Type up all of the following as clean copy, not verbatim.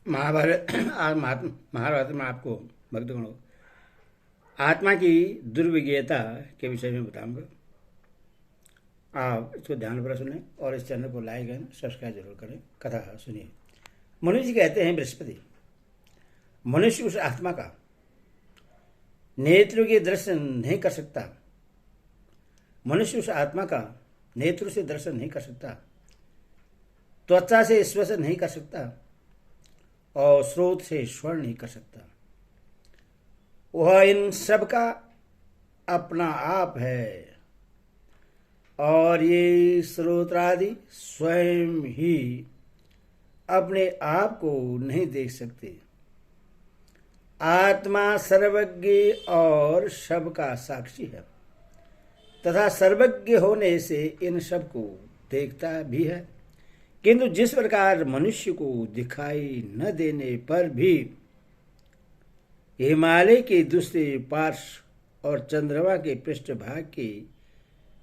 महाभारत महाभारत में आपको भक्तगणों आत्मा की दुर्विज्ञता के विषय में बताऊंगा। आप इसको ध्यान पर सुने और इस चैनल को लाइक एंड सब्सक्राइब जरूर करें। कथा सुनिए। मनुष्य जी कहते हैं, बृहस्पति, मनुष्य उस आत्मा का नेत्र के दर्शन नहीं कर सकता। मनुष्य उस आत्मा का नेत्र से दर्शन नहीं कर सकता, त्वचा से स्पर्श नहीं कर सकता और स्रोत से श्रवण नहीं कर सकता। वह इन सब का अपना आप है और ये स्रोत्रादि स्वयं ही अपने आप को नहीं देख सकते। आत्मा सर्वज्ञ और सब का साक्षी है तथा सर्वज्ञ होने से इन सब को देखता भी है, किंतु जिस प्रकार मनुष्य को दिखाई न देने पर भी हिमालय के दूसरे पार्श्व और चंद्रमा के पृष्ठभाग के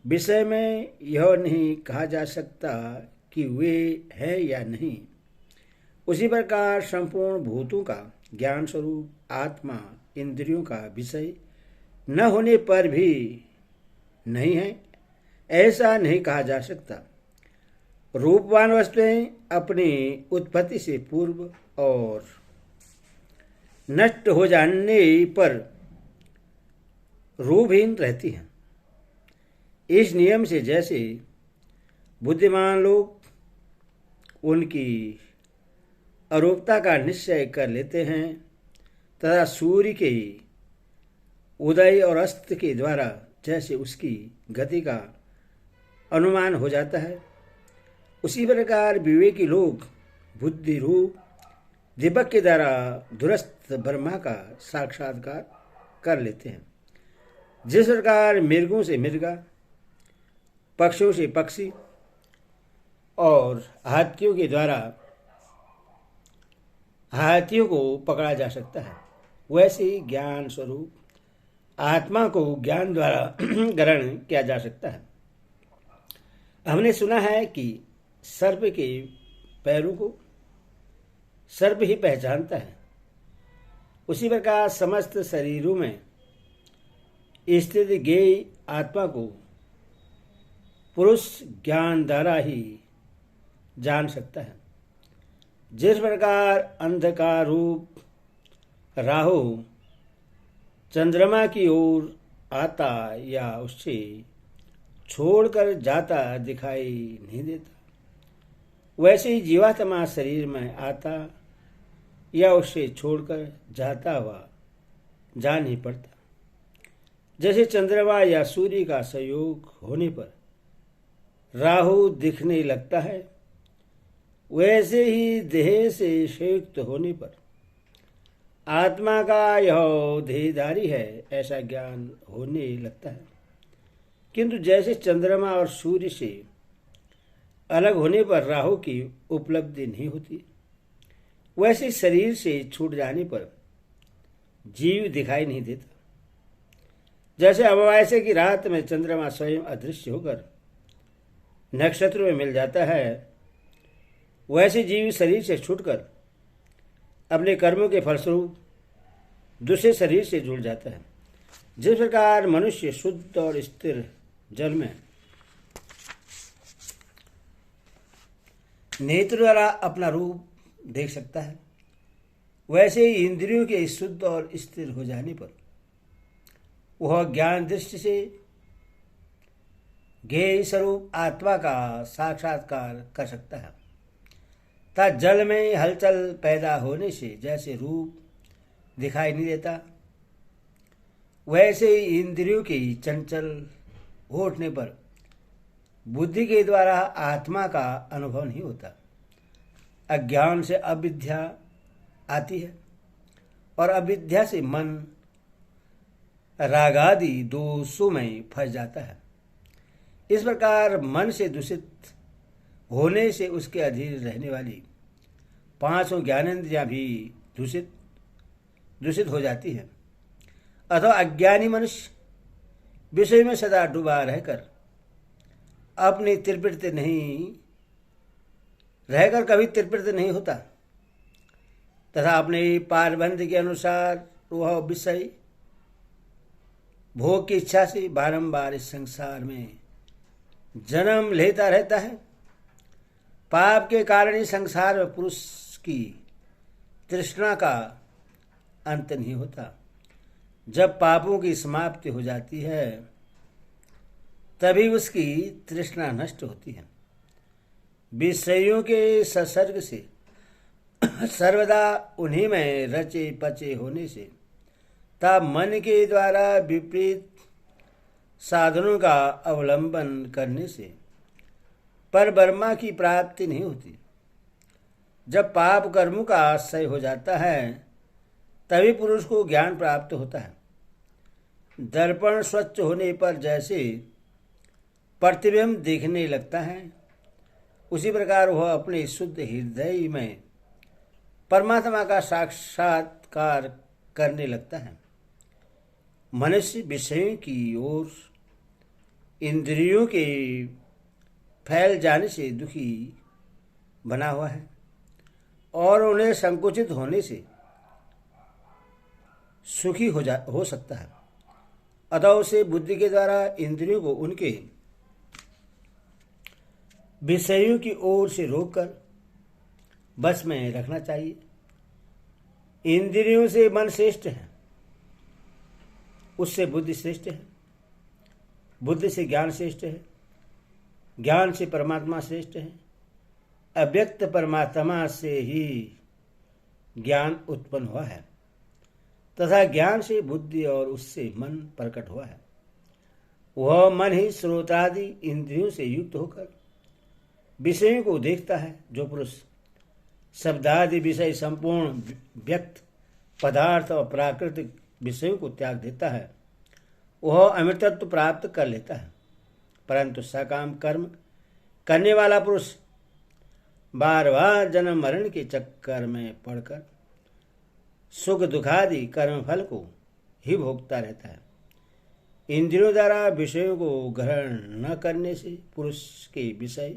विषय में यह नहीं कहा जा सकता कि वे है या नहीं, उसी प्रकार संपूर्ण भूतों का ज्ञान स्वरूप आत्मा इंद्रियों का विषय न होने पर भी नहीं है, ऐसा नहीं कहा जा सकता। रूपवान वस्तुएं अपनी उत्पत्ति से पूर्व और नष्ट हो जाने पर रूपहीन रहती हैं। इस नियम से जैसे बुद्धिमान लोग उनकी अरूपता का निश्चय कर लेते हैं तथा सूर्य के उदय और अस्त के द्वारा जैसे उसकी गति का अनुमान हो जाता है, उसी प्रकार विवेकी लोग बुद्धि रूप दीपक के द्वारा दूरस्थ ब्रह्मा का साक्षात्कार कर लेते हैं। जिस प्रकार मृगों से मृगा, पक्षियों से पक्षी और हाथियों के द्वारा हाथियों को पकड़ा जा सकता है, वैसे ही ज्ञान स्वरूप आत्मा को ज्ञान द्वारा ग्रहण किया जा सकता है। हमने सुना है कि सर्प के पैरों को सर्प ही पहचानता है, उसी प्रकार समस्त शरीरों में स्थित ज्ञेय आत्मा को पुरुष ज्ञान द्वारा ही जान सकता है। जिस प्रकार अंधकार रूप राहु चंद्रमा की ओर आता या उससे छोड़कर जाता दिखाई नहीं देता, वैसे ही जीवात्मा शरीर में आता या उससे छोड़कर जाता हुआ जा नहीं पड़ता। जैसे चंद्रमा या सूर्य का संयोग होने पर राहु दिखने लगता है, वैसे ही देह से संयुक्त होने पर आत्मा का यह देहधारी है ऐसा ज्ञान होने लगता है। किंतु जैसे चंद्रमा और सूर्य से अलग होने पर राहु की उपलब्धि नहीं होती, वैसे शरीर से छूट जाने पर जीव दिखाई नहीं देता। जैसे अमावस्या की रात में चंद्रमा स्वयं अदृश्य होकर नक्षत्रों में मिल जाता है, वैसे जीव शरीर से छूटकर अपने कर्मों के फलस्वरूप दूसरे शरीर से जुड़ जाता है। जिस प्रकार मनुष्य शुद्ध और स्थिर जल में नेत्र द्वारा अपना रूप देख सकता है, वैसे ही इंद्रियों के शुद्ध और स्थिर हो जाने पर वह ज्ञान दृष्टि से ज्ञेय स्वरूप आत्मा का साक्षात्कार कर सकता है। तथा जल में हलचल पैदा होने से जैसे रूप दिखाई नहीं देता, वैसे ही इंद्रियों के चंचल हो उठने पर बुद्धि के द्वारा आत्मा का अनुभव नहीं होता। अज्ञान से अविद्या आती है और अविद्या से मन रागादि दोषों में फंस जाता है। इस प्रकार मन से दूषित होने से उसके अधीन रहने वाली पांचों ज्ञानेंद्रियां भी दूषित हो जाती है। अथवा अज्ञानी मनुष्य विषय में सदा डूबा रहकर अपनी रहकर कभी तृप्त नहीं होता, तथा अपने पारबंध के अनुसार वह विषय भोग की इच्छा से बारंबार इस संसार में जन्म लेता रहता है। पाप के कारण ही संसार में पुरुष की तृष्णा का अंत नहीं होता। जब पापों की समाप्ति हो जाती है तभी उसकी तृष्णा नष्ट होती है। विषयों के संसर्ग से सर्वदा उन्हीं में रचे पचे होने से तब मन के द्वारा विपरीत साधनों का अवलंबन करने से पर ब्रह्मा की प्राप्ति नहीं होती। जब पाप कर्मों का आश्रय हो जाता है तभी पुरुष को ज्ञान प्राप्त होता है। दर्पण स्वच्छ होने पर जैसे प्रतिबिंब दिखने लगता है, उसी प्रकार वह अपने शुद्ध हृदय में परमात्मा का साक्षात्कार करने लगता है। मनुष्य विषयों की ओर इंद्रियों के फैल जाने से दुखी बना हुआ है और उन्हें संकुचित होने से सुखी हो सकता है। अतः उसे बुद्धि के द्वारा इंद्रियों को उनके विषयों की ओर से रोककर बस में रखना चाहिए। इंद्रियों से मन श्रेष्ठ है, उससे बुद्धि श्रेष्ठ है, बुद्धि से ज्ञान श्रेष्ठ है, ज्ञान से परमात्मा श्रेष्ठ है। अव्यक्त परमात्मा से ही ज्ञान उत्पन्न हुआ है तथा ज्ञान से बुद्धि और उससे मन प्रकट हुआ है। वह मन ही श्रोतादि इंद्रियों से युक्त होकर विषयों को देखता है। जो पुरुष शब्दादि विषय संपूर्ण व्यक्त पदार्थ और प्राकृतिक विषयों को त्याग देता है वह अमृतत्व प्राप्त कर लेता है। परंतु सकाम कर्म करने वाला पुरुष बार बार जन्म मरण के चक्कर में पड़कर सुख दुखादि कर्म फल को ही भोगता रहता है। इंद्रियों द्वारा विषयों को ग्रहण न करने से पुरुष के विषय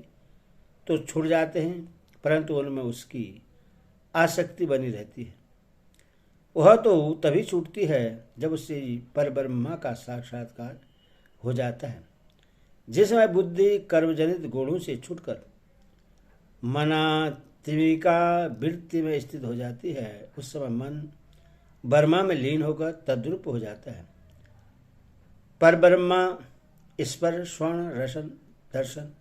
तो छूट जाते हैं परंतु उनमें उसकी आसक्ति बनी रहती है। वह तो तभी छूटती है जब उससे परब्रह्मा का साक्षात्कार हो जाता है। जिस समय बुद्धि कर्मजनित गुणों से छूटकर मनात्मिका वृत्ति में स्थित हो जाती है उस समय मन ब्रह्मा में लीन होकर तद्रूप हो जाता है। परब्रह्मा स्पर्श श्रवण रसन दर्शन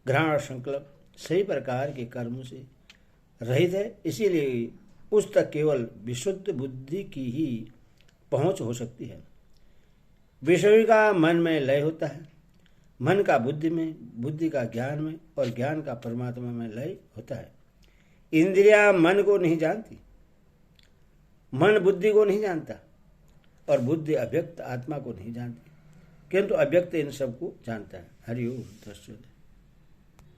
घ्राण और संकल्प सही प्रकार के कर्मों से रहित है। इसीलिए उस तक केवल विशुद्ध बुद्धि की ही पहुंच हो सकती है। विषयों का मन में लय होता है, मन का बुद्धि में, बुद्धि का ज्ञान में और ज्ञान का परमात्मा में लय होता है। इंद्रियां मन को नहीं जानती, मन बुद्धि को नहीं जानता और बुद्धि अव्यक्त आत्मा को नहीं जानती, किंतु अव्यक्त इन सबको जानता है। हरि ओम तत्सत।